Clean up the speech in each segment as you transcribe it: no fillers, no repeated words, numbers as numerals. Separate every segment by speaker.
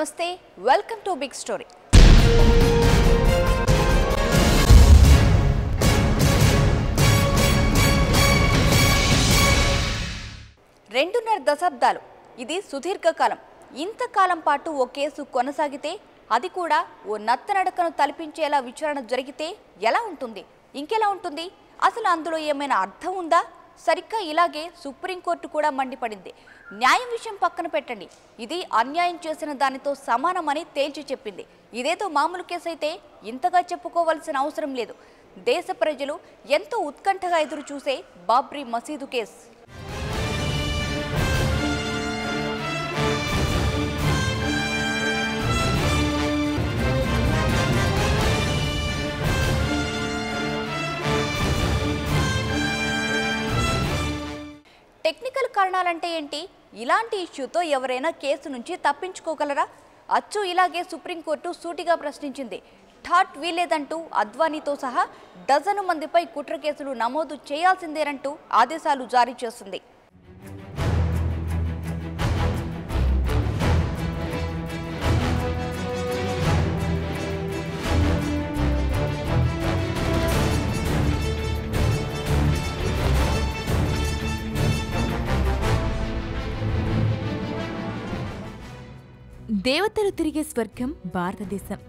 Speaker 1: నమస్తే welcome to big story. రెండున్నర దశాబ్దాలు ఇది సుదీర్ఘకాలం. ఇంతకాలం పాటు ఓ కేసు కొనసాగితే అది కూడా ఓ నత్తనడకను తలపించేలా విచారణ జరిగితే ఎలా ఉంటుంది? ఇంకెలా ఉంటుంది? అసలు అందులో ఏమైనా అర్థం ఉందా? సరిగ్గా ఇలాగే సుప్రీంకోర్టు కూడా మండిపడింది. న్యాయం విషయం పక్కన పెట్టండి, ఇది అన్యాయం చేసిన దానితో సమానమని తేల్చి చెప్పింది. ఇదేదో మామూలు కేసు అయితే ఇంతగా చెప్పుకోవాల్సిన అవసరం లేదు. దేశ ప్రజలు ఎంతో ఉత్కంఠగా ఎదురు చూసే బాబ్రీ మసీదు కేసు. టెక్నికల్ కారణాలంటే ఏంటి? ఇలాంటి ఇష్యూతో ఎవరైనా కేసు నుంచి తప్పించుకోగలరా? అచ్చు ఇలాగే సుప్రీంకోర్టు సూటిగా ప్రశ్నించింది. ఠాట్ వీలేదంటూ అద్వానీతో సహా డజను మందిపై కుట్ర కేసులు నమోదు చేయాల్సిందేనంటూ ఆదేశాలు జారీ చేసింది.
Speaker 2: దేవతలు తిరిగే స్వర్గం భారతదేశం.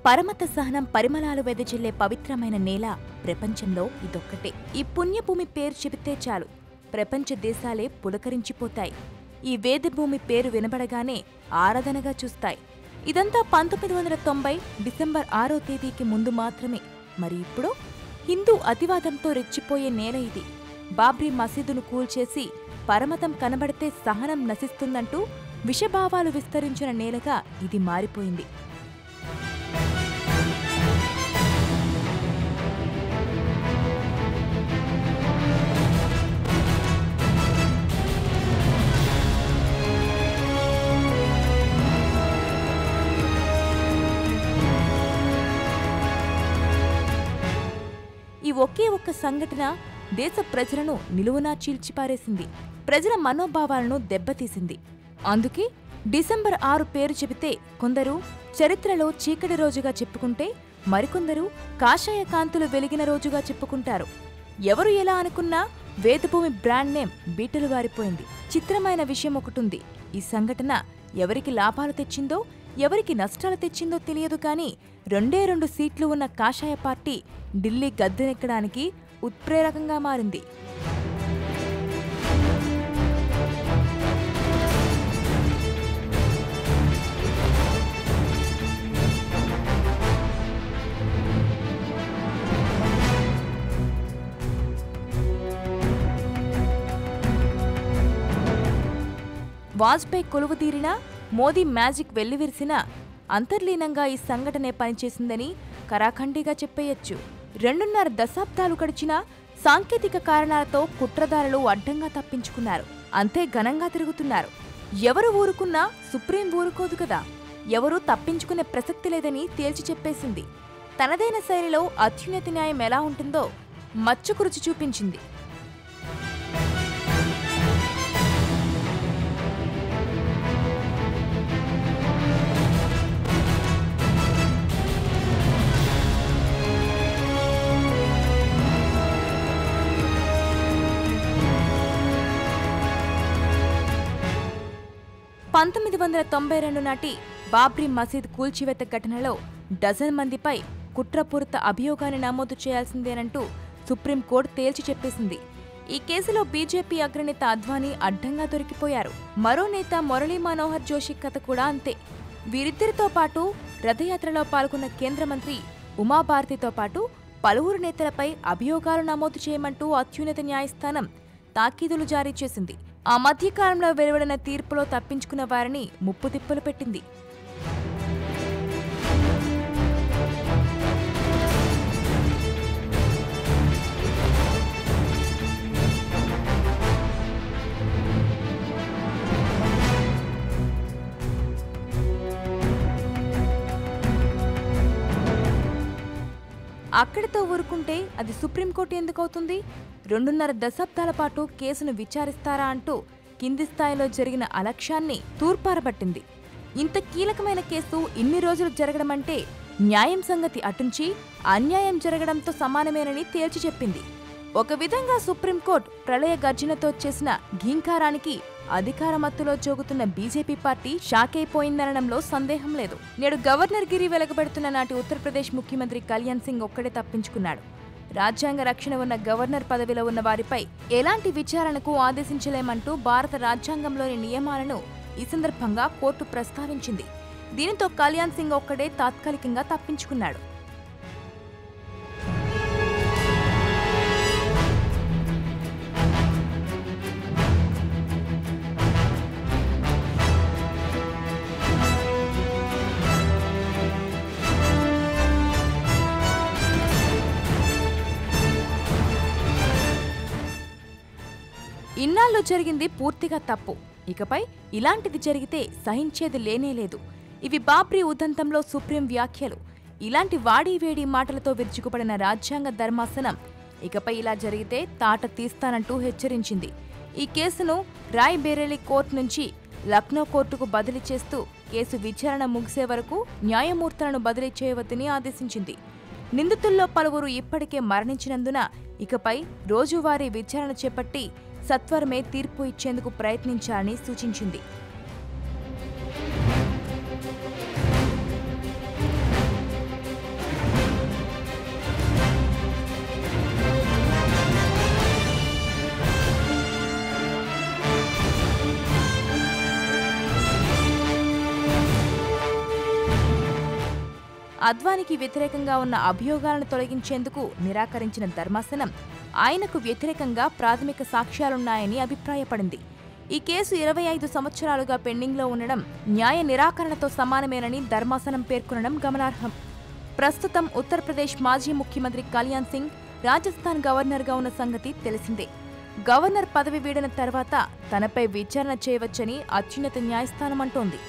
Speaker 2: పరమత సహనం పరిమళాలు వెదజల్లే పవిత్రమైన నేల ప్రపంచంలో ఇదొక్కటే. ఈ పుణ్యభూమి పేరు చెబితే చాలు ప్రపంచ దేశాలే పులకరించిపోతాయి. ఈ వేదభూమి పేరు వినబడగానే ఆరాధనగా చూస్తాయి. ఇదంతా 1990 డిసెంబర్ 6వ తేదీకి ముందు మాత్రమే. మరి ఇప్పుడు హిందూ అతివాదంతో రెచ్చిపోయే నేల ఇది. బాబ్రీ మసీదును కూల్చేసి పరమతం కనబడితే సహనం నశిస్తుందంటూ విషభావాలు విస్తరించిన నేలగా ఇది మారిపోయింది. ఈ ఒకే ఒక్క సంఘటన దేశ ప్రజలను నిలువునా చీల్చిపారేసింది. ప్రజల మనోభావాలను దెబ్బతీసింది. అందుకే డిసెంబర్ 6 పేరు చెబితే కొందరు చరిత్రలో చీకటి రోజుగా చెప్పుకుంటే మరికొందరు కాషాయ కాంతులు వెలిగిన రోజుగా చెప్పుకుంటారు. ఎవరు ఎలా అనుకున్నా వేదభూమి బ్రాండ్ నేమ్ బీటలు వారిపోయింది. చిత్రమైన విషయం ఒకటుంది. ఈ సంఘటన ఎవరికి లాభాలు తెచ్చిందో ఎవరికి నష్టాలు తెచ్చిందో తెలియదు కానీ 2 సీట్లు ఉన్న కాషాయ పార్టీ ఢిల్లీ గద్దెనెక్కడానికి ఉత్ప్రేరకంగా మారింది. వాజ్పేయి కొలువుతీరినా మోదీ మ్యాజిక్ వెల్లివిరిసినా అంతర్లీనంగా ఈ సంఘటనే పనిచేసిందని కరాఖండిగా చెప్పేయచ్చు. 2.5 దశాబ్దాలు గడిచినా సాంకేతిక కారణాలతో కుట్రదారులు అడ్డంగా తప్పించుకున్నారు. అంతే ఘనంగా తిరుగుతున్నారు. ఎవరు ఊరుకున్నా సుప్రీం ఊరుకోదు కదా. ఎవరూ తప్పించుకునే ప్రసక్తి లేదని తేల్చి చెప్పేసింది. తనదైన శైలిలో అత్యున్నత న్యాయం ఎలా ఉంటుందో మచ్చుకు రుచి చూపించింది. నాటి బాబ్రీ మసీద్ కూల్చివేత ఘటనలో డజన్ మందిపై కుట్రపూరిత అభియోగాన్ని నమోదు చేయాల్సిందేనంటూ సుప్రీంకోర్టు తేల్చి చెప్పేసింది. ఈ కేసులో బీజేపీ అగ్రనేత అద్వానీ అడ్డంగా దొరికిపోయారు. మరో నేత మురళీ మనోహర్ జోషి కథ కూడా అంతే. వీరిద్దరితో పాటు రథయాత్రలో పాల్గొన్న కేంద్ర మంత్రి ఉమాభారతితో పాటు పలువురు నేతలపై అభియోగాలు నమోదు చేయమంటూ అత్యున్నత న్యాయస్థానం తాకీదులు జారీ చేసింది. ఆ మధ్యకాలంలో వెలువడిన తీర్పులో తప్పించుకున్న వారిని ముప్పుతిప్పలు పెట్టింది. అక్కడితో ఊరుకుంటే అది సుప్రీంకోర్టు ఎందుకవుతుంది? 2.5 దశాబ్దాల పాటు కేసును విచారిస్తారా అంటూ కింది స్థాయిలో జరిగిన అలక్ష్యాన్ని తూర్పారబట్టింది. ఇంత కీలకమైన కేసు ఇన్ని రోజులు జరగడం అంటే న్యాయం సంగతి అటుంచి అన్యాయం జరగడంతో సమానమేనని తేల్చి చెప్పింది. ఒక విధంగా సుప్రీంకోర్టు ప్రళయ గర్జనతో చేసిన ఘీంకారానికి అధికార మత్తులో జోగుతున్న బీజేపీ పార్టీ షాకైపోయిందనడంలో సందేహం లేదు. నేడు గవర్నర్ గిరి వెలగబెడుతున్న నాటి ఉత్తరప్రదేశ్ ముఖ్యమంత్రి కళ్యాణ్ సింగ్ ఒక్కడే తప్పించుకున్నాడు. రాజ్యాంగ రక్షణ ఉన్న గవర్నర్ పదవిలో ఉన్న వారిపై ఎలాంటి విచారణకు ఆదేశించలేమంటూ భారత రాజ్యాంగంలోని నియమాలను ఈ సందర్భంగా కోర్టు ప్రస్తావించింది. దీనితో కళ్యాణ్ సింగ్ ఒక్కడే తాత్కాలికంగా తప్పించుకున్నాడు. ఇన్నాళ్ళు జరిగింది పూర్తిగా తప్పు. ఇకపై ఇలాంటిది జరిగితే సహించేది లేనేలేదు. ఇవి బాబ్రీ ఉదంతంలో సుప్రీం వ్యాఖ్యలు. ఇలాంటి వాడీవేడి మాటలతో విరుచుకుపడిన రాజ్యాంగ ధర్మాసనం ఇకపై ఇలా జరిగితే తాట తీస్తానంటూ హెచ్చరించింది. ఈ కేసును రాయ్ బేరేలీ కోర్టు నుంచి లక్నో కోర్టుకు బదిలీ చేస్తూ కేసు విచారణ ముగిసే వరకు న్యాయమూర్తులను బదిలీ చేయవద్దని ఆదేశించింది. నిందితుల్లో పలువురు ఇప్పటికే మరణించినందున ఇకపై రోజువారీ విచారణ చేపట్టి సత్వరమే తీర్పు ఇచ్చేందుకు ప్రయత్నించాలని సూచించింది. అద్వానికి వ్యతిరేకంగా ఉన్న అభియోగాలను తొలగించేందుకు నిరాకరించిన ధర్మాసనం ఆయనకు వ్యతిరేకంగా ప్రాథమిక సాక్ష్యాలున్నాయని అభిప్రాయపడింది. ఈ కేసు 25 సంవత్సరాలుగా పెండింగ్లో ఉండడం న్యాయ నిరాకరణతో సమానమేనని ధర్మాసనం పేర్కొనడం గమనార్హం. ప్రస్తుతం ఉత్తరప్రదేశ్ మాజీ ముఖ్యమంత్రి కళ్యాణ్ సింగ్ రాజస్థాన్ గవర్నర్గా ఉన్న సంగతి తెలిసిందే. గవర్నర్ పదవి వీడిన తర్వాత తనపై విచారణ చేయవచ్చని అత్యున్నత న్యాయస్థానం అంటోంది.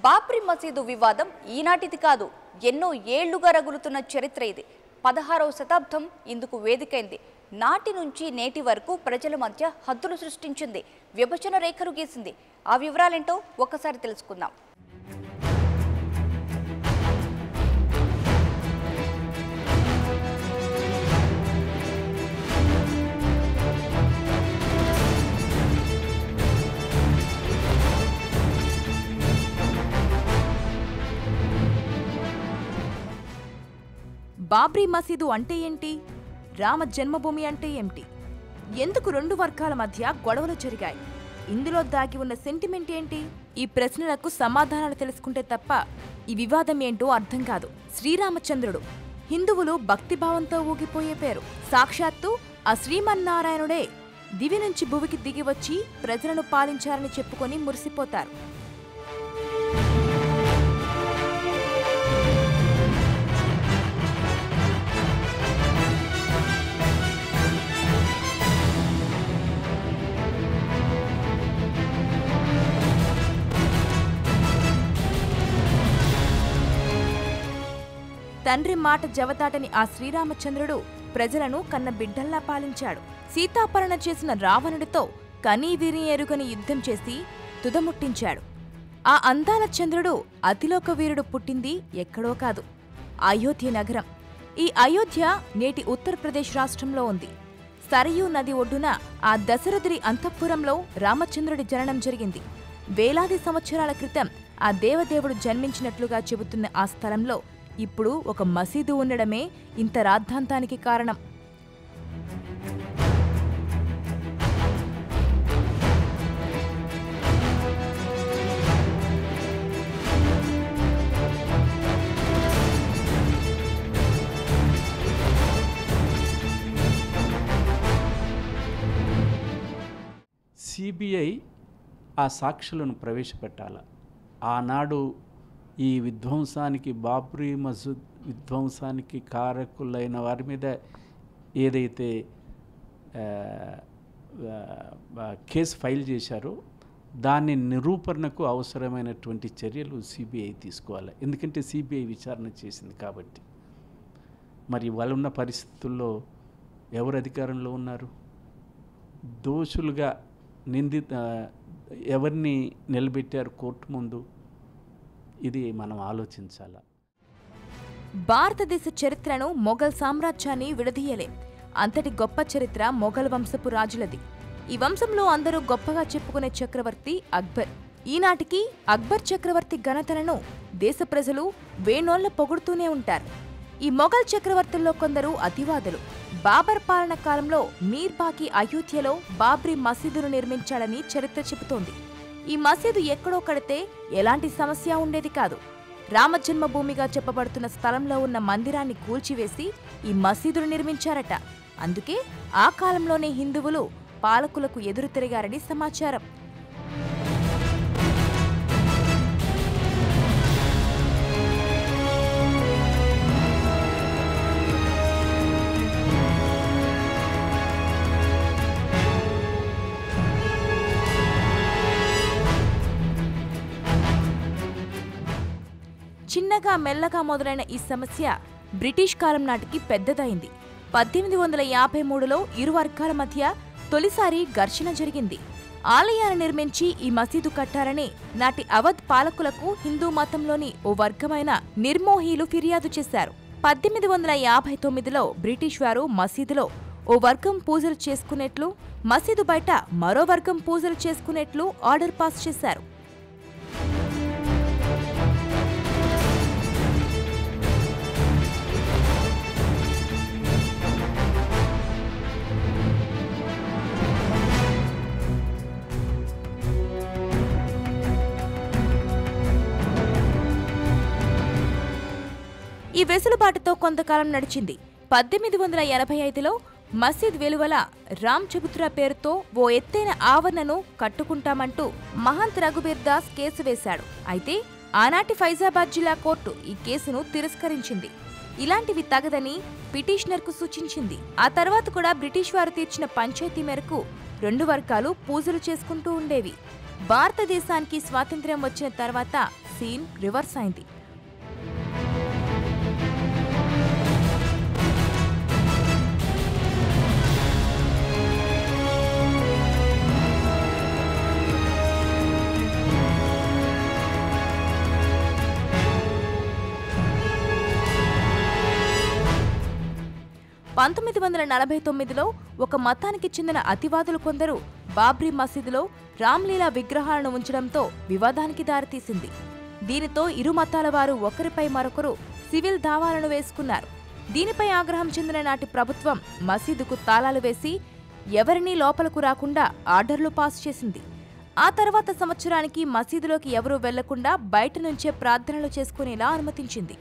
Speaker 1: బాబ్రీ మసీదు వివాదం ఈనాటిది కాదు, ఎన్నో ఏళ్లుగా రగులుతున్న చరిత్ర ఇది. 16వ శతాబ్దం ఇందుకు వేదికైంది. నాటి నుంచి నేటి వరకు ప్రజల మధ్య హద్దులు సృష్టించింది, విభజన రేఖలు గీసింది. ఆ వివరాలేంటో ఒక్కసారి తెలుసుకుందాం.
Speaker 2: బాబ్రీ మసీదు అంటే ఏంటి? రామ జన్మభూమి అంటే ఏమిటి? ఎందుకు రెండు వర్గాల మధ్య గొడవలు జరిగాయి? ఇందులో దాగి ఉన్న సెంటిమెంట్ ఏంటి? ఈ ప్రశ్నలకు సమాధానాలు తెలుసుకుంటే తప్ప ఈ వివాదం ఏంటో అర్థం కాదు. శ్రీరామచంద్రుడు హిందువులు భక్తిభావంతో ఊగిపోయే పేరు. సాక్షాత్తు ఆ శ్రీమన్నారాయణుడే దివి నుంచి భువికి దిగివచ్చి ప్రజలను పాలించారని చెప్పుకొని మురిసిపోతారు. తండ్రి మాట జవదాటని ఆ శ్రీరామచంద్రుడు ప్రజలను కన్న బిడ్డల్లా పాలించాడు. సీతాపరణ చేసిన రావణుడితో కనీవిని ఎరుగని యుద్ధం చేసి తుదముట్టించాడు. ఆ అందాల చంద్రుడు అతిలోక వీరుడు పుట్టింది ఎక్కడో కాదు, అయోధ్య నగరం. ఈ అయోధ్య నేటి ఉత్తరప్రదేశ్ రాష్ట్రంలో ఉంది. సరయూ నది ఒడ్డున ఆ దశరథుడి అంతఃపురంలో రామచంద్రుడి జననం జరిగింది. వేలాది సంవత్సరాల క్రితం ఆ దేవదేవుడు జన్మించినట్లుగా చెబుతున్న ఆ స్థలంలో ఇప్పుడు ఒక మసీదు ఉండడమే ఇంత రాద్ధాంతానికి కారణం.
Speaker 3: సిబిఐ ఆ సాక్షులను ప్రవేశపెట్టాల. ఆనాడు ఈ విధ్వంసానికి, బాబ్రీ మసీద్ విధ్వంసానికి కారకులైన వారి మీద ఏదైతే కేసు ఫైల్ చేశారో దాని నిరూపణకు అవసరమైనటువంటి చర్యలు సిబిఐ తీసుకోవాలి. ఎందుకంటే సిబిఐ విచారణ చేసింది కాబట్టి. మరి వాళ్ళు ఉన్న పరిస్థితుల్లో ఎవరు అధికారంలో ఉన్నారు? దోషులుగా ఎవరిని నిలబెట్టారు కోర్టు ముందు? ఇది మనం ఆలోచించాల.
Speaker 2: భారతదేశ చరిత్రను మొఘల్ సామ్రాజ్యాన్ని విడదీయలేం. అంతటి గొప్ప చరిత్ర మొఘల్ వంశపు రాజులది. ఈ వంశంలో అందరూ గొప్పగా చెప్పుకునే చక్రవర్తి అక్బర్. ఈనాటికి అక్బర్ చక్రవర్తి ఘనతలను దేశ ప్రజలు వేణోళ్ల పొగుడుతూనే ఉంటారు. ఈ మొఘల్ చక్రవర్తుల్లో కొందరు అతివాదులు. బాబర్ పాలన కాలంలో మీర్ బాకి అయోధ్యలో బాబ్రీ మసీదును నిర్మించాడని చరిత్ర చెబుతోంది. ఈ మసీదు ఎక్కడో కడితే ఎలాంటి సమస్య ఉండేది కాదు. రామజన్మభూమిగా చెప్పబడుతున్న స్థలంలో ఉన్న మందిరాన్ని కూల్చివేసి ఈ మసీదును నిర్మించారట. అందుకే ఆ కాలంలోనే హిందువులు పాలకులకు ఎదురు తిరిగారని సమాచారం. చిన్నగా మెల్లగా మొదలైన ఈ సమస్య బ్రిటిష్ కాలం నాటికి పెద్దదైంది. 1853లో ఇరు వర్గాల మధ్య తొలిసారి ఘర్షణ జరిగింది. ఆలయాన్ని నిర్మించి ఈ మసీదు కట్టారని నాటి అవధ్ పాలకులకు హిందూ మతంలోని ఓ వర్గమైన నిర్మోహీలు ఫిర్యాదు చేశారు. 1859లో బ్రిటిష్ వారు మసీదులో ఓ వర్గం పూజలు చేసుకునేట్లు, మసీదు బయట మరో వర్గం పూజలు చేసుకునేట్లు ఆర్డర్ పాస్ చేశారు. ఈ వెసులుబాటుతో కొంతకాలం నడిచింది. 1885లో మసీద్ వెలువల రామ్ చబుత్రా పేరుతో ఓ ఎత్తైన ఆవరణను కట్టుకుంటామంటూ మహంత్ రఘుబీర్ దాస్ కేసు వేశాడు. అయితే ఆనాటి ఫైజాబాద్ జిల్లా కోర్టు ఈ కేసును తిరస్కరించింది. ఇలాంటివి తగదని పిటిషనర్కు సూచించింది. ఆ తర్వాత కూడా బ్రిటిష్ వారు తీర్చిన పంచాయతీ మేరకు రెండు వర్గాలు పూజలు చేసుకుంటూ ఉండేవి. భారతదేశానికి స్వాతంత్ర్యం వచ్చిన తర్వాత సీన్ రివర్స్ అయింది. పంతొమ్మిది 1949లో ఒక మతానికి చెందిన అతివాదులు కొందరు బాబ్రీ మసీదులో రామ్లీలా విగ్రహాలను ఉంచడంతో వివాదానికి దారితీసింది. దీనితో ఇరు మతాల వారు ఒకరిపై మరొకరు సివిల్ దావాలను వేసుకున్నారు. దీనిపై ఆగ్రహం చెందిన నాటి ప్రభుత్వం మసీదుకు తాళాలు వేసి ఎవరినీ లోపలకు రాకుండా ఆర్డర్లు పాస్ చేసింది. ఆ తర్వాత సంవత్సరానికి మసీదులోకి ఎవరూ వెళ్లకుండా బయట నుంచే ప్రార్థనలు చేసుకునేలా అనుమతించింది.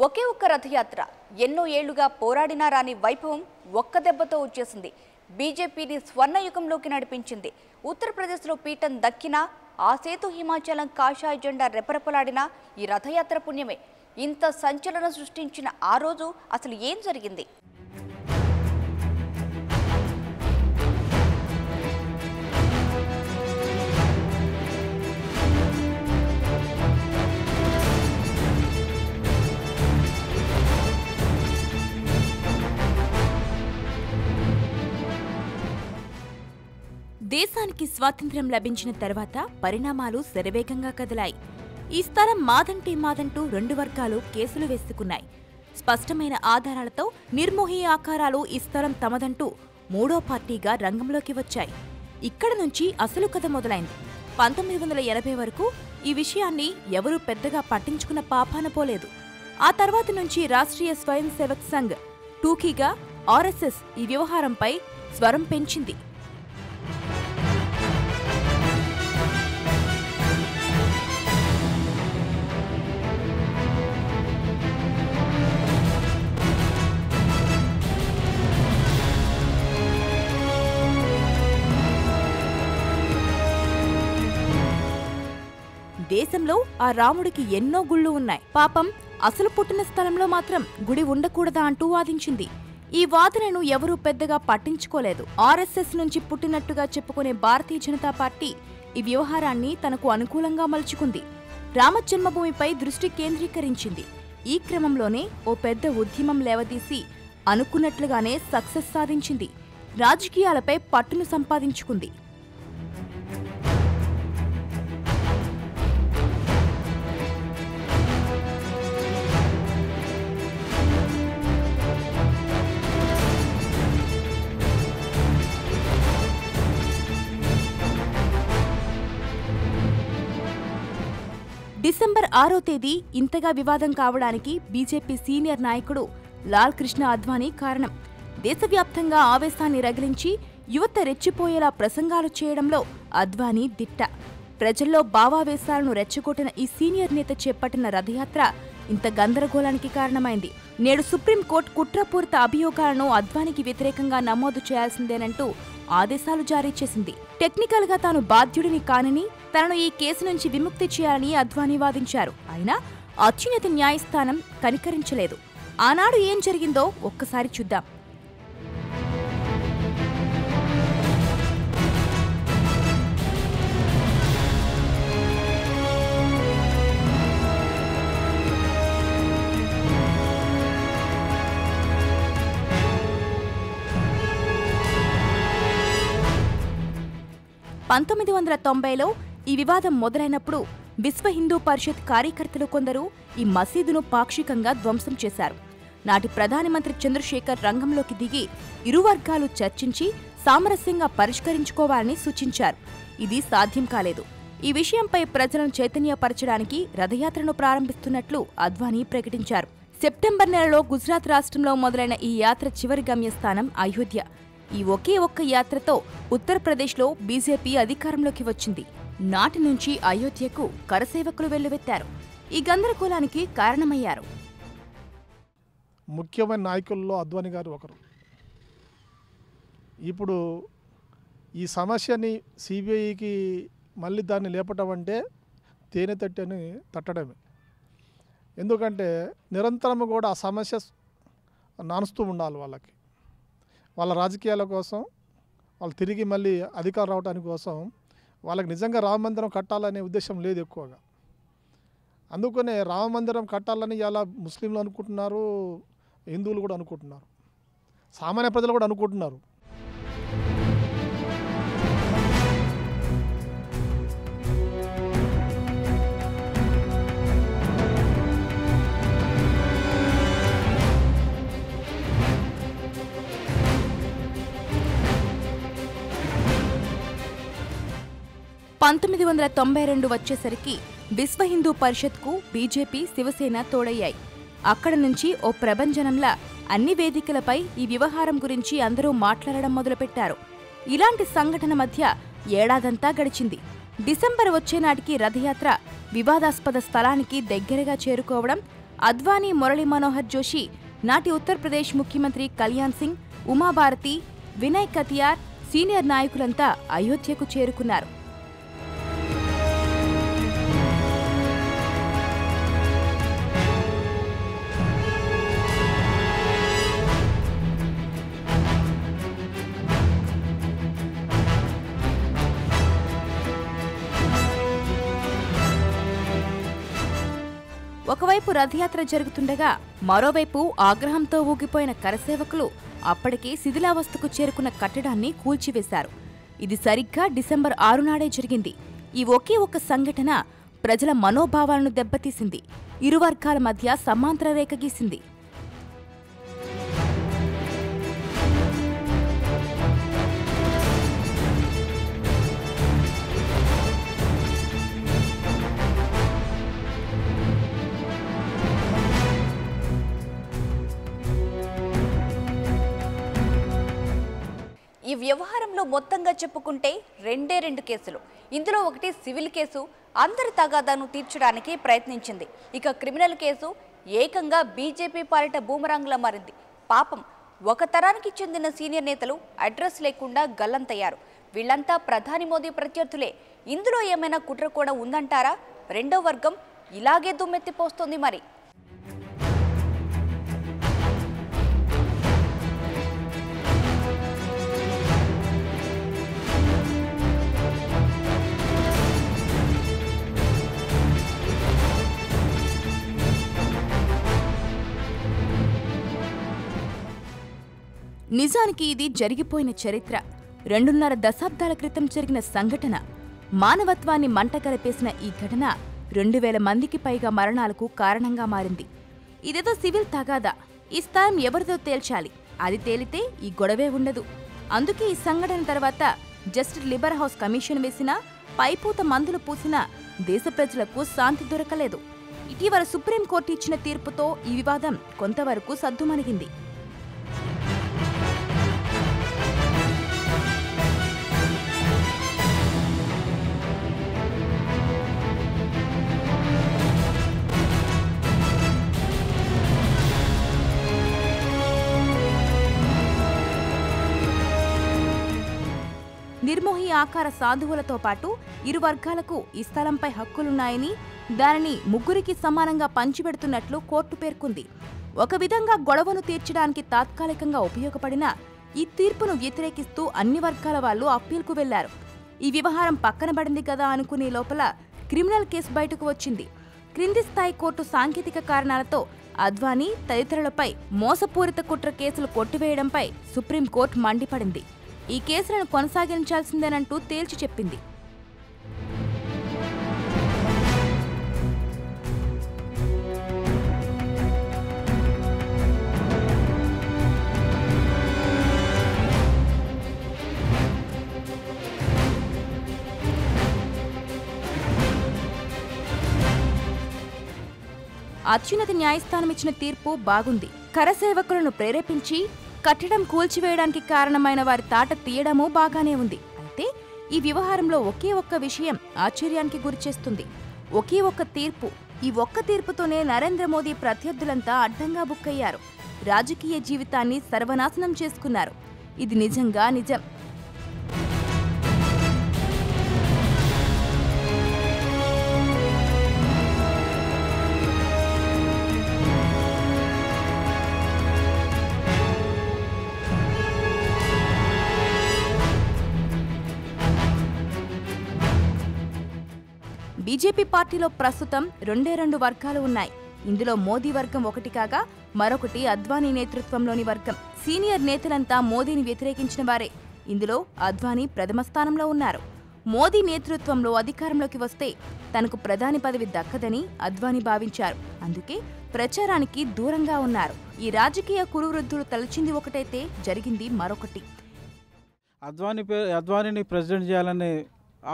Speaker 1: ఒకే ఒక్క రథయాత్ర ఎన్నో ఏళ్లుగా పోరాడినా రాని వైభవం ఒక్క దెబ్బతో వచ్చేసింది. బీజేపీని స్వర్ణయుగంలోకి నడిపించింది. ఉత్తరప్రదేశ్లో పీఠం దక్కినా ఆ సేతు హిమాచలం కాషాయ జెండా రెపరెపలాడినా ఈ రథయాత్ర పుణ్యమే. ఇంత సంచలనం సృష్టించిన ఆ రోజు అసలు ఏం జరిగింది?
Speaker 2: దేశానికి స్వాతంత్ర్యం లభించిన తర్వాత పరిణామాలు శరవేగంగా కదిలాయి. ఈ స్థలం మాదంటూ రెండు వర్గాలు కేసులు వేసుకున్నాయి. స్పష్టమైన ఆధారాలతో నిర్మోహి ఆకారాలు ఈ స్థలం తమదంటూ మూడో పార్టీగా రంగంలోకి వచ్చాయి. ఇక్కడ నుంచి అసలు కథ మొదలైంది. 1980 వరకు ఈ విషయాన్ని ఎవరూ పెద్దగా పట్టించుకున్న పాపాన పోలేదు. ఆ తర్వాత నుంచి రాష్ట్రీయ స్వయం సేవక్ సంఘ్ టూకీగా ఆర్ఎస్ఎస్ ఈ వ్యవహారంపై స్వరం పెంచింది. దేశంలో ఆ రాముడికి ఎన్నో గుళ్ళు ఉన్నాయి, పాపం అసలు పుట్టిన స్థలంలో మాత్రం గుడి ఉండకూడదా అంటూ వాదించింది. ఈ వాదనను ఎవరూ పెద్దగా పట్టించుకోలేదు. ఆర్ఎస్ఎస్ నుంచి పుట్టినట్టుగా చెప్పుకునే భారతీయ జనతా పార్టీ ఈ వ్యవహారాన్ని తనకు అనుకూలంగా మలుచుకుంది. రామజన్మభూమిపై దృష్టి కేంద్రీకరించింది. ఈ క్రమంలోనే ఓ పెద్ద ఉద్యమం లేవదీసి అనుకున్నట్లుగానే సక్సెస్ సాధించింది. రాజకీయాలపై పట్టును సంపాదించుకుంది. డిసెంబర్ 6వ తేదీ ఇంతగా వివాదం కావడానికి బీజేపీ సీనియర్ నాయకుడు లాల్ కృష్ణ అద్వానీ కారణం. దేశవ్యాప్తంగా ఆవేశాన్ని రగిలించి యువత రెచ్చిపోయేలా ప్రసంగాలు చేయడంలో అద్వానీ దిట్ట. ప్రజల్లో భావావేశాలను రెచ్చగొట్టిన ఈ సీనియర్ నేత చేపట్టిన రథయాత్ర ఇంత గందరగోళానికి కారణమైంది. నేడు సుప్రీంకోర్టు కుట్రపూరిత అభియోగాలను అద్వానీకి వ్యతిరేకంగా నమోదు చేయాల్సిందేనంటూ ఆదేశాలు జారీ చేసింది. టెక్నికల్ గా తాను బాధ్యుడిని కానని, తనను ఈ కేసు నుంచి విముక్తి చేయాలని అద్వానీ వాదించారు. అయినా అత్యున్నత న్యాయస్థానం కనికరించలేదు. ఆనాడు ఏం జరిగిందో ఒక్కసారి చూద్దాం. పంతొమ్మిది 1990లో ఈ వివాదం మొదలైనప్పుడు విశ్వ హిందూ పరిషత్ కార్యకర్తలు కొందరు ఈ మసీదును పాక్షికంగా ధ్వంసం చేశారు. నాటి ప్రధానమంత్రి చంద్రశేఖర్ రంగంలోకి దిగి ఇరు వర్గాలు చర్చించి సామరస్యంగా పరిష్కరించుకోవాలని సూచించారు. ఇది సాధ్యం కాలేదు. ఈ విషయంపై ప్రజలను చైతన్యపరచడానికి రథయాత్రను ప్రారంభిస్తున్నట్లు అద్వానీ ప్రకటించారు. సెప్టెంబర్ నెలలో గుజరాత్ రాష్ట్రంలో మొదలైన ఈ యాత్ర చివరి గమ్యస్థానం అయోధ్య. ఈ ఒకే ఒక్క యాత్రతో ఉత్తరప్రదేశ్లో బీజేపీ అధికారంలోకి వచ్చింది. నాటి నుంచి అయోధ్యకు కరసేవకులు వెల్లువెత్తారు. ఈ గందరగోళానికి కారణమయ్యారు.
Speaker 4: ముఖ్యమైన నాయకుల్లో అద్వానీ గారు ఒకరు. ఇప్పుడు ఈ సమస్యని సిబిఐకి మళ్ళీ దాన్ని లేపటం అంటే తేనె తట్టని తట్టడమే. ఎందుకంటే నిరంతరం కూడా ఆ సమస్య నానుస్తూ ఉండాలి. వాళ్ళ రాజకీయాల కోసం, వాళ్ళు తిరిగి మళ్ళీ అధికారం రావడానికి కోసం వాళ్ళకి నిజంగా రామ మందిరం కట్టాలనే ఉద్దేశం లేదు ఎక్కువగా. అందుకనే రామ మందిరం కట్టాలని ఇలా ముస్లింలు అనుకుంటున్నారు, హిందువులు కూడా అనుకుంటున్నారు, సామాన్య ప్రజలు కూడా అనుకుంటున్నారు.
Speaker 2: పంతొమ్మిది 1992 వచ్చేసరికి విశ్వ హిందూ పరిషత్కు బీజేపీ, శివసేన తోడయ్యాయి. అక్కడ నుంచి ఓ ప్రభంజనంలా అన్ని వేదికలపై ఈ వ్యవహారం గురించి అందరూ మాట్లాడడం మొదలుపెట్టారు. ఇలాంటి సంఘటన మధ్య ఏడాదంతా గడిచింది. డిసెంబర్ వచ్చేనాటికి రథయాత్ర వివాదాస్పద స్థలానికి దగ్గరగా చేరుకోవడం, అద్వానీ, మురళీ మనోహర్ జోషి, నాటి ఉత్తరప్రదేశ్ ముఖ్యమంత్రి కళ్యాణ్ సింగ్, ఉమాభారతి, వినయ్ కతియార్, సీనియర్ నాయకులంతా అయోధ్యకు చేరుకున్నారు. ఒకవైపు రథయాత్ర జరుగుతుండగా మరోవైపు ఆగ్రహంతో ఊగిపోయిన కరసేవకులు అప్పటికే శిథిలావస్థకు చేరుకున్న కట్టడాన్ని కూల్చివేశారు. ఇది సరిగ్గా డిసెంబర్ 6 నాడే జరిగింది. ఈ ఒకే ఒక్క సంఘటన ప్రజల మనోభావాలను దెబ్బతీసింది. ఇరు వర్గాల మధ్య సమాంతర రేఖ గీసింది.
Speaker 1: ఈ వ్యవహారంలో మొత్తంగా చెప్పుకుంటే రెండు కేసులు. ఇందులో ఒకటి సివిల్ కేసు అందరి తగాదాను తీర్చడానికి ప్రయత్నించింది. ఇక క్రిమినల్ కేసు ఏకంగా బీజేపీ పాలిట బూమరాంగ్లా మారింది. పాపం ఒక తరానికి చెందిన సీనియర్ నేతలు అడ్రస్ లేకుండా గల్లంతయ్యారు. వీళ్లంతా ప్రధాని మోదీ ప్రత్యర్థులే. ఇందులో ఏమైనా కుట్ర కూడా ఉందంటారా? రెండో వర్గం ఇలాగే దుమ్మెత్తిపోస్తుంది మరి.
Speaker 2: నిజానికి ఇది జరిగిపోయిన చరిత్ర. 2.5 దశాబ్దాల క్రితం జరిగిన సంఘటన. మానవత్వాన్ని మంటగలిపేసిన ఈ ఘటన 2000 మందికి పైగా మరణాలకు కారణంగా మారింది. ఇదేదో సివిల్ తగాదా. ఈ స్థలం ఎవరిదో తేల్చాలి. అది తేలితే ఈ గొడవే ఉండదు. అందుకే ఈ సంఘటన తర్వాత జస్టిస్ లిబర్ హౌస్ కమిషన్ వేసినా, పైపూత మందులు పూసినా దేశ ప్రజలకు శాంతి దొరకలేదు. ఇటీవల సుప్రీంకోర్టు ఇచ్చిన తీర్పుతో ఈ వివాదం కొంతవరకు సద్దుమణిగింది. నిర్మోహి ఆకార సాధువులతో పాటు ఇరు వర్గాలకు ఈ స్థలంపై హక్కులున్నాయని, దానిని ముగ్గురికి సమానంగా పంచిపెడుతున్నట్లు కోర్టు పేర్కొంది. ఒక విధంగా గొడవను తీర్చడానికి తాత్కాలికంగా ఉపయోగపడిన ఈ తీర్పును వ్యతిరేకిస్తూ అన్ని వర్గాల వాళ్లు అప్పీల్కు వెళ్లారు. ఈ వ్యవహారం పక్కనబడింది కదా అనుకునే లోపల క్రిమినల్ కేసు బయటకు వచ్చింది. క్రింది స్థాయి కోర్టు సాంకేతిక కారణాలతో అద్వానీ తదితరులపై మోసపూరిత కుట్ర కేసులు కొట్టివేయడంపై సుప్రీంకోర్టు మండిపడింది. ఈ కేసులను కొనసాగించాల్సిందేనంటూ తేల్చి చెప్పింది. అత్యున్నత న్యాయస్థానం ఇచ్చిన తీర్పు బాగుంది. కరసేవకులను ప్రేరేపించి కట్టడం కూల్చివేయడానికి కారణమైన వారి తాట తీయడమూ బాగానే ఉంది. అయితే ఈ వ్యవహారంలో ఒకే ఒక్క విషయం ఆశ్చర్యానికి గురిచేస్తుంది. ఒకే ఒక్క తీర్పు. ఈ ఒక్క తీర్పుతోనే నరేంద్ర మోదీ ప్రత్యర్థులంతా అడ్డంగా బుక్కయ్యారు. రాజకీయ జీవితాన్ని సర్వనాశనం చేసుకున్నారు. ఇది నిజంగా నిజం. బీజేపీ పార్టీలో ప్రస్తుతం 2 వర్గాలు ఉన్నాయి. ఇందులో మోదీ వర్గం ఒకటి కాగా మరొకటి అద్వానీ నేతృత్వంలోని వర్గం. సీనియర్ నేతలంతా మోదీని వ్యతిరేకించిన వారే. ఇందులో అద్వానీ ప్రథమ స్థానంలో ఉన్నారు. మోదీ నేతృత్వంలో అధికారంలోకి వస్తే తనకు ప్రధాని పదవి దక్కదని అద్వానీ భావించారు. అందుకే ప్రచారానికి దూరంగా ఉన్నారు. ఈ రాజకీయ కురువృద్ధులు తలచింది ఒకటైతే జరిగింది మరొకటి.
Speaker 5: అద్వానీని ప్రెసిడెంట్ చేయాలనే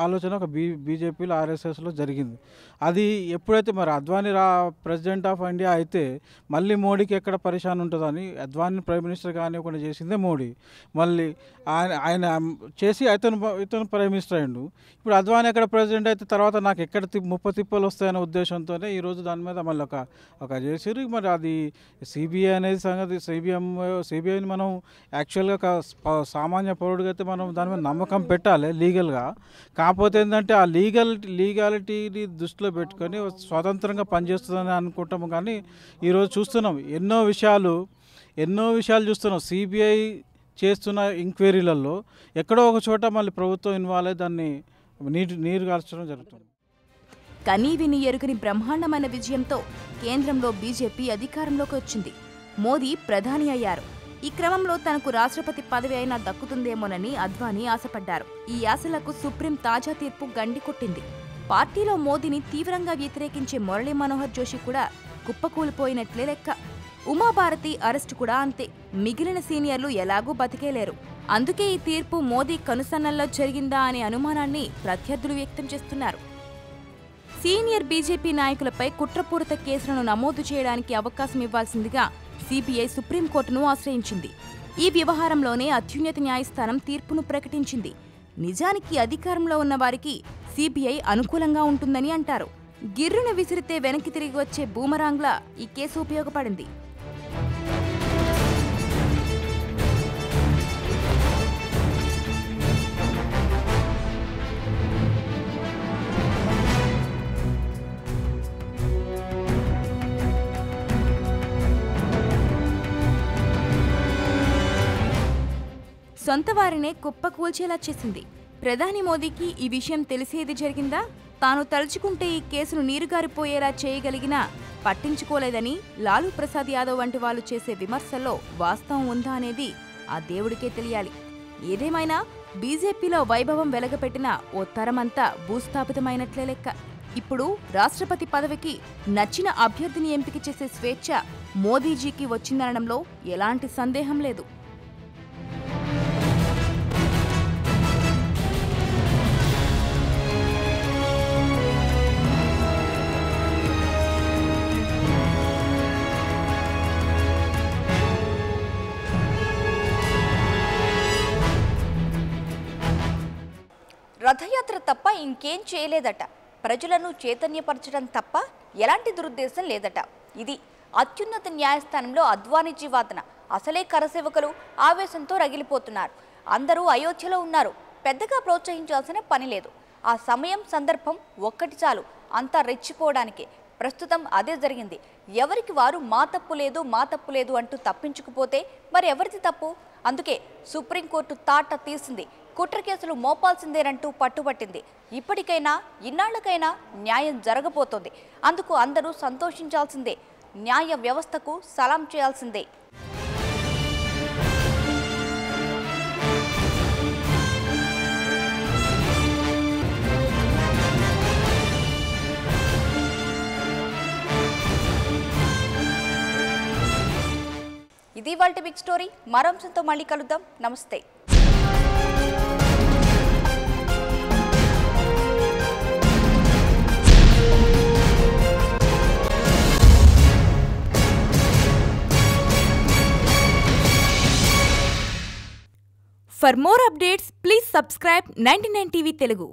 Speaker 5: ఆలోచన ఒక బీజేపీలో ఆర్ఎస్ఎస్లో జరిగింది. అది ఎప్పుడైతే మరి అద్వానీ ప్రెసిడెంట్ ఆఫ్ ఇండియా అయితే మళ్ళీ మోడీకి ఎక్కడ పరిశాన్ ఉంటుందని అద్వానీ ప్రైమ్ మినిస్టర్ కానివ్వకుండా చేసిందే మోడీ. మళ్ళీ ఆయన చేసి ఇతను ప్రైమ్ మినిస్టర్ అయ్యిండు. ఇప్పుడు అద్వానీ ఎక్కడ ప్రెసిడెంట్ అయితే తర్వాత నాకు ఎక్కడ తిప్పలు వస్తాయనే ఉద్దేశంతోనే ఈరోజు దాని మీద మళ్ళీ ఒక చేసారు. మరి అది సిబిఐ అనేది సంగతి సిబిఐని మనం యాక్చువల్గా సామాన్య పౌరుడిగా అయితే మనం దాని మీద నమ్మకం పెట్టాలి లీగల్గా. కాకపోతే ఏంటంటే ఆ లీగాలిటీని దృష్టిలో పెట్టుకొని స్వతంత్రంగా పనిచేస్తుందని అనుకుంటాము. కానీ ఈరోజు చూస్తున్నాం ఎన్నో విషయాలు చూస్తున్నాం. సిబిఐ చేస్తున్న ఎంక్వైరీలలో ఎక్కడో ఒక చోట మళ్ళీ ప్రభుత్వం ఇన్వాల్వ్ అయ్యి దాన్ని నీరు గార్చడం జరుగుతుంది.
Speaker 2: కనీ విని ఎరుగని బ్రహ్మాండమైన విజయంతో కేంద్రంలో బీజేపీ అధికారంలోకి వచ్చింది. మోదీ ప్రధాని అయ్యారు. ఈ క్రమంలో తనకు రాష్ట్రపతి పదవి అయినా దక్కుతుందేమోనని అద్వానీ ఆశపడ్డారు. ఈ ఆశలకు సుప్రీం తాజా తీర్పు గండి కొట్టింది. పార్టీలో మోదీని తీవ్రంగా వ్యతిరేకించే మురళీ మనోహర్ జోషి కూడా కుప్పకూలిపోయినట్లే లెక్క. ఉమాభారతి అరెస్టు కూడా అంతే. మిగిలిన సీనియర్లు ఎలాగూ బతికేలేరు. అందుకే ఈ తీర్పు మోదీ కనుసన్నల్లో జరిగిందా అనే అనుమానాన్ని ప్రత్యర్థులు వ్యక్తం చేస్తున్నారు. సీనియర్ బీజేపీ నాయకులపై కుట్రపూరిత కేసులను నమోదు చేయడానికి అవకాశం ఇవ్వాల్సిందిగా సిబిఐ సుప్రీంకోర్టును ఆశ్రయించింది. ఈ వ్యవహారంలోనే అత్యున్నత న్యాయస్థానం తీర్పును ప్రకటించింది. నిజానికి అధికారంలో ఉన్న వారికి సిబిఐ అనుకూలంగా ఉంటుందని అంటారు. గిర్రును విసిరితే వెనక్కి తిరిగి వచ్చే బూమరాంగ్లా ఈ కేసు ఉపయోగపడింది. సొంత వారినే కుప్పకూల్చేలా చేసింది. ప్రధాని మోదీకి ఈ విషయం తెలిసేది జరిగిందా? తాను తలుచుకుంటే ఈ కేసును నీరుగారిపోయేలా చేయగలిగినా పట్టించుకోలేదని లాలూ ప్రసాద్ యాదవ్ వంటి వాళ్ళు చేసే విమర్శల్లో వాస్తవం ఉందా అనేది ఆ దేవుడికే తెలియాలి. ఏదేమైనా బీజేపీలో వైభవం వెలగపెట్టిన ఓ తరమంతా భూస్థాపితమైనట్లే లెక్క. ఇప్పుడు రాష్ట్రపతి పదవికి నచ్చిన అభ్యర్థిని ఎంపిక చేసే స్వేచ్ఛ మోదీజీకి వచ్చిందనడంలో ఎలాంటి సందేహం లేదు.
Speaker 1: రథయాత్ర తప్ప ఇంకేం చేయలేదట. ప్రజలను చైతన్యపరచడం తప్ప ఎలాంటి దురుద్దేశం లేదట. ఇది అత్యున్నత న్యాయస్థానంలో అద్వానీజీ వాదన. అసలే కరసేవకులు ఆవేశంతో రగిలిపోతున్నారు. అందరూ అయోధ్యలో ఉన్నారు. పెద్దగా ప్రోత్సహించాల్సిన పని లేదు. ఆ సమయం సందర్భం ఒక్కటి చాలు అంతా రెచ్చిపోవడానికి. ప్రస్తుతం అదే జరిగింది. ఎవరికి వారు మా తప్పు లేదు అంటూ తప్పించుకుపోతే మరి ఎవరిది తప్పు? అందుకే సుప్రీంకోర్టు తాట తీసింది. కుట్ర కేసులు మోపాల్సిందేనంటూ పట్టుబట్టింది. ఇప్పటికైనా ఇన్నాళ్లకైనా న్యాయం జరగబోతోంది. అందుకు అందరూ సంతోషించాల్సిందే. న్యాయ వ్యవస్థకు సలాం చేయాల్సిందే. ఇది ఇవాల్టి బిగ్ స్టోరీ. మరో అంశంతో మళ్ళీ కలుద్దాం. నమస్తే.
Speaker 2: For more updates, please subscribe 99 TV Telugu.